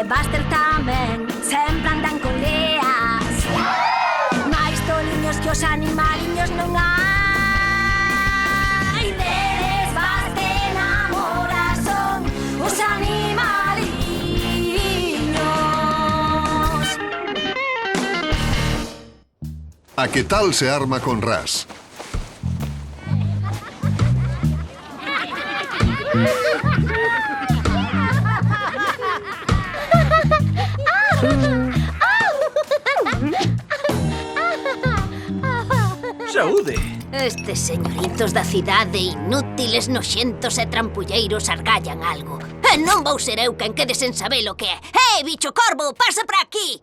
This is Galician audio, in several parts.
Buster tamén sempre andan con leas. Mais toliños que os animaliños non hai. Deles baste enamorar son os animaliños. A que tal se arma con Ras? Saúde! Estes señoritos da cidade inútiles, noxentos e trampulleiros argallan algo. E non vou ser eu quen quede sen saber o que é. Bicho corvo, pasa para aquí!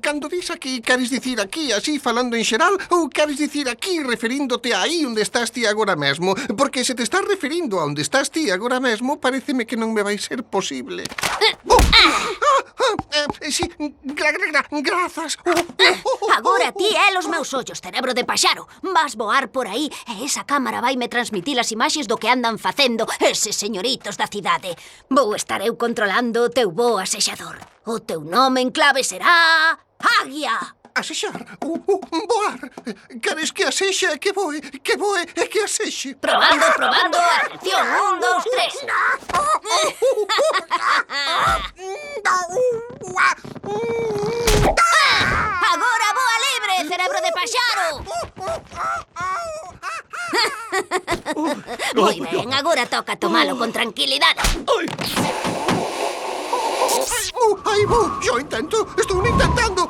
Cando dis aquí, queres dicir aquí, así falando en xeral, ou queres dicir aquí referíndote a aí onde estás ti agora mesmo? Porque se te estás referindo a onde estás ti agora mesmo, pareceme que non me vai ser posible. Sí, grazas. Agora ti é los meus ollos, cerebro de paxaro. Vas voar por aí e esa cámara vaime transmitir as imaxes do que andan facendo eses señoritos da cidade. Vou estar eu controlando o teu voo asexador. O teu nome en clave será... Águia! Asexar? Voar? Queres que asexe e que voe e que asexe? Probando, atención, 1, 2, 3. Agora voa libre, cerebro de paxaro! Moi ben, agora toca tomalo con tranquilidade. Ai, yo intento, estou intentando.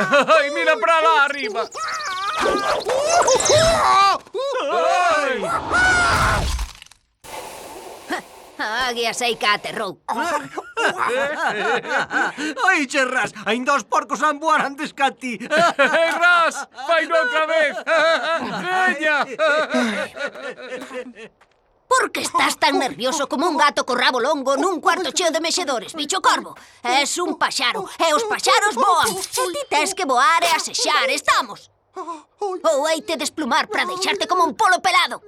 Ai, mira para lá arriba! Ai! A águia sei que aterrou. Oi, che, Ras, ainda os porcos han voar antes que a ti. Ras, faino outra vez! Veña! Por que estás tan nervioso como un gato co rabo longo nun cuarto cheo de mexedores, bicho corvo? Es un paxaro, e os paxaros voan. E ti tes que voar e asexar, estamos? Ou heite desplumar para deixarte como un polo pelado?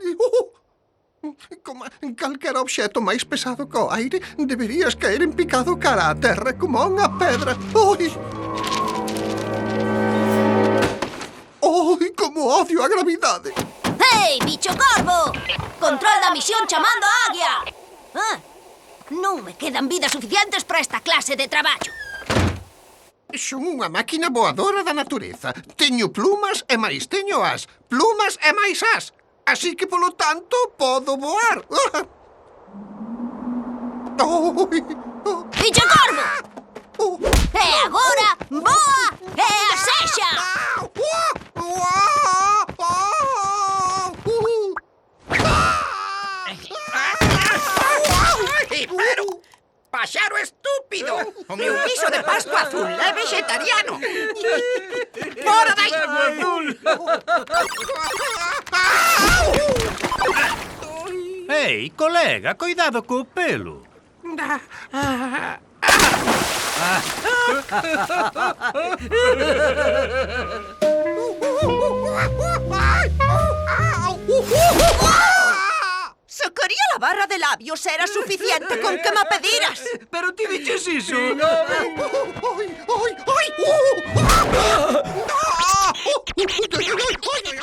Como calquera obxeto máis pesado co aire, deberías caer en picado cara a terra como unha pedra. Oi! Oi, como odio a gravidade! Bicho corvo! Control da misión chamando a águia! Non me quedan vidas suficientes para esta clase de traballo. Son unha máquina voadora da natureza. Teño plumas e máis teño as. Plumas e máis as. Así que, polo tanto, podo voar. Bicho corvo! E agora, voa e asexa! Pero, paxaro estúpido! O meu guiso de Pascua azul é vegetariano! Fora dai! Ei, colega, cuidado co pelo. Se quería la barra de labios era suficiente con que me pediras. Pero ti diches iso.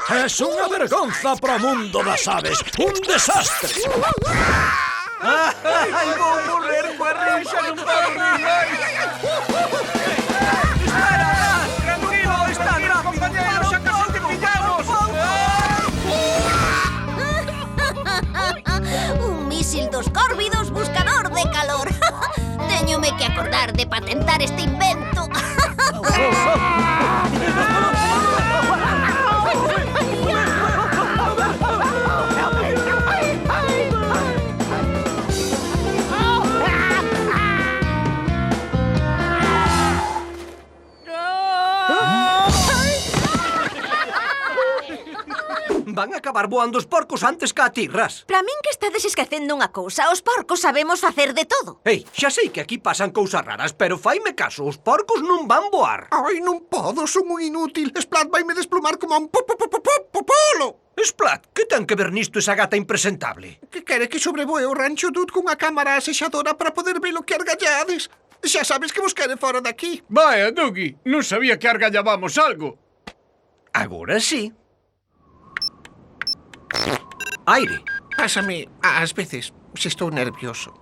Es unha vergonza para o mundo das aves. Un desastre. Ai, vou morrer coa risa, non podo rir máis. Espera, Ras, tranquilo, está grave, compañeros, xa casi te pillamos. Un mísil dos córvidos buscador de calor. Teñome que acordar de patentar este invento. Van a acabar voando os porcos antes que a ti, Ras. Para min que estades esquecendo unha cousa, os porcos sabemos facer de todo. Ei, xa sei que aquí pasan cousas raras, pero faime caso, os porcos non van voar. Ai, non podo, son un inútil. Splat vaime desplumar como un polo. Splat, que ten que ver nisto esa gata impresentable? Que quere que sobrevoe o rancho Dud cunha cámara asexadora para poder ver o que argallades? Xa sabes que vos quere fora daqui. Vaya, Dougie, non sabía que argallábamos algo. Agora sí. Aire. Pásame ás veces, se estou nervioso.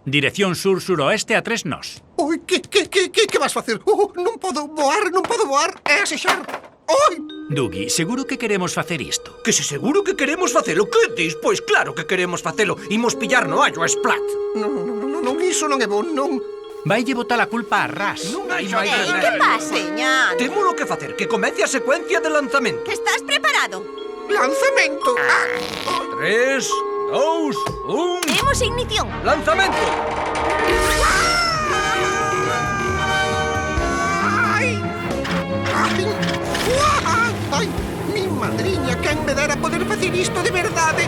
Dirección sur-suroeste a 3 nós. Oi, que vas facer? Non podo voar, é asexar. Oi! Dougie, seguro que queremos facer isto. Que se seguro que queremos facelo. Que dis? Pois claro que queremos facelo. Imos pillar no allo a Splat. Non, iso non é bon, non. Vaille botar a culpa a Ras. Non hai máis Ei, remedio. que pasa? Señor, Témolo que facer, que comece a secuencia de lanzamento. estás preparado? Lanzamento. 3, 2, 1... Demos ignición. ¡Lanzamento! Ai, mi madriña, quen me dera poder facer isto de verdade.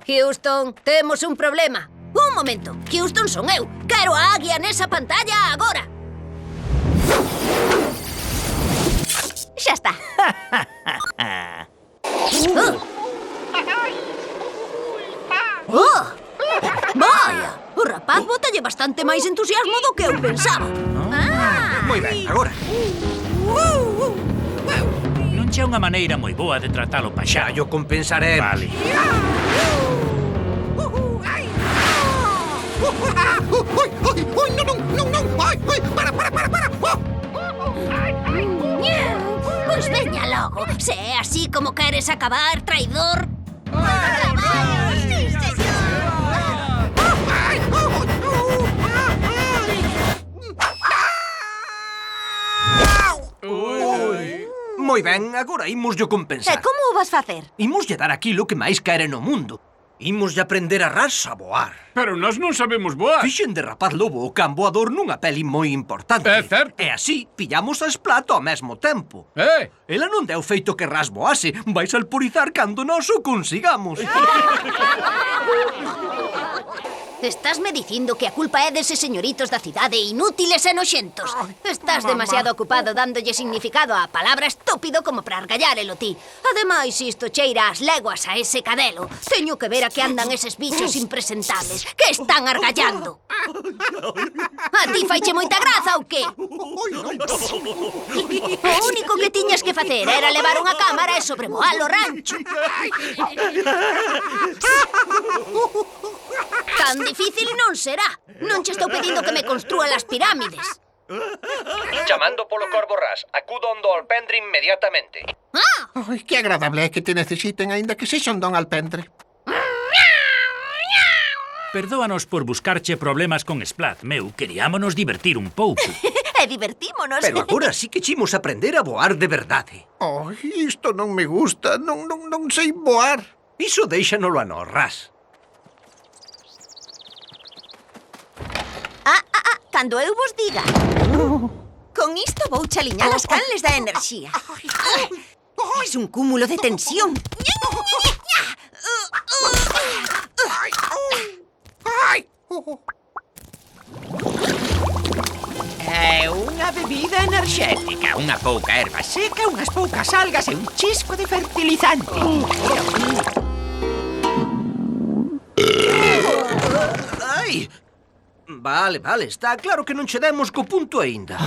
Houston, temos un problema. Un momento, Houston son eu. Quero a águia nesa pantalla agora. Xa está. Oh! Vaya, o rapaz botalle bastante máis entusiasmo do que eu pensaba. Moi ben, agora. Non che unha maneira moi boa de tratalo Xa paxaro. yo compensaré. Vale. Oi, non, ai, para. Pois veña logo. Se é así como queres acabar, traidor. Moi ben, agora imoslle E compensar. como o vas facer? Imoslle dar aquilo que máis quere no mundo. Imoslle aprender a Ras a voar. Pero nós non sabemos voar. Fixen de Rapaz Lobo o can voador nunha peli moi importante. É certo. E así pillamos a Splat ao mesmo tempo. Ela non deu feito que Ras voase. Vais alporizar cando nós o consigamos. Estásme dicindo que a culpa é deses señoritos da cidade inútiles e noxentos. Estás demasiado ocupado dándolle significado á palabra estúpido como para argallarelo ti. Ademais, isto cheira ás leguas a ese cadelo. Teño que ver a que andan eses bichos impresentables que están argallando. A ti faiche moita graza ou que? O único que tiñas que facer era levar unha cámara e sobrevoar o rancho. Tan difícil non será. Non che estou pedindo que me construa as pirámides. Chamando polo Corvo Ras, acudo onde o alpendre inmediatamente. Ai, que agradable é que te necesiten, aínda que sexa un don alpendre. Perdóanos por buscarche problemas con Splat, meu. Queríamonos divertir un pouco. E divertímonos. Pero agora sí que chimos aprender a voar de verdade. Ai, isto non me gusta, non sei voar. Iso déixanolo a nós, Ras. Cando eu vos diga. Con isto vou chaliñar as canles da enerxía. É un cúmulo de tensión. É unha bebida enerxética, unha pouca erva seca, unhas poucas algas e un chisco de fertilizante. Ai! Vale, está claro que non che demos co punto aínda.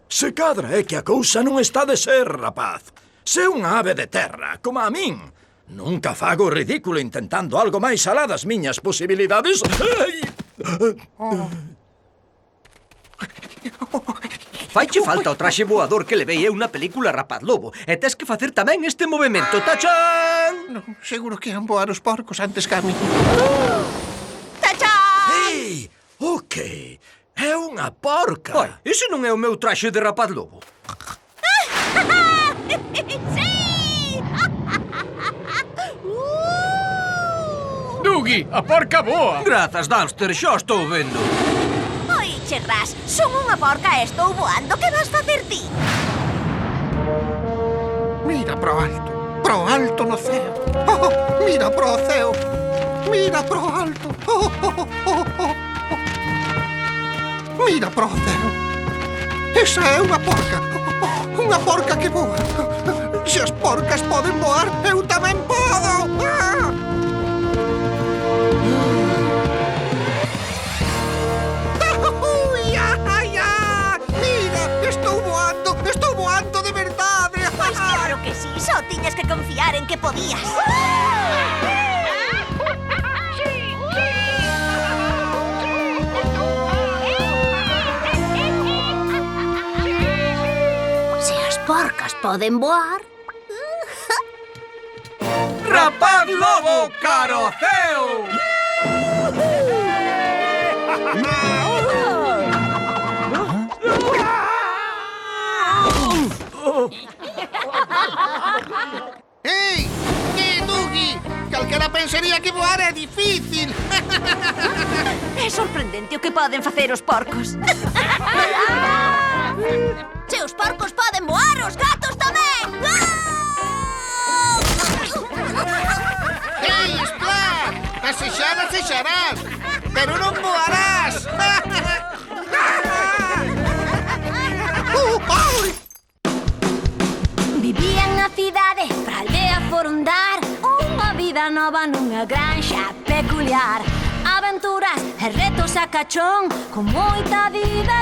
Se cadra é que a cousa non está de ser, rapaz. Se unha ave de terra, como a min, nunca fago o ridículo intentando algo máis alá das miñas posibilidades. Ai! Faiche falta o traxe voador que levei eu na película Rapaz Lobo. E tes que facer tamén este movimento. ¡Tachán! Non, seguro que han voar os porcos antes que a mí. Ei, o que? É unha porca. Oi, ese non é o meu traxe de Rapaz Lobo. Dougie, a porca boa. Grazas, Dumpster, xa estou vendo. Oiche, Ras, son unha porca e estou voando. Que vas facer ti? Mira pro alto no ceo. Mira pro ceo. Mira pro alto. Mira pro ceo. Esa é unha porca. Unha porca que voa. Se as porcas poden voar, eu tamén podo. Mira, estou voando de verdade. Pois claro que sí, só tiñas que confiar en que podías. Se as porcas poden voar... Rapaz lobo caroceo! Ei, que Dougie? Calquera pensaría que voar é difícil. É sorprendente o que poden facer os porcos. Se os porcos poden voar, os gatos tamén! Ei, Splat! Asexarás, pero non voarás. Vivía na cidade, pra aldea forundar unha vida nova nunha granxa peculiar. Aventuras e retos a cachón, con moita diversión.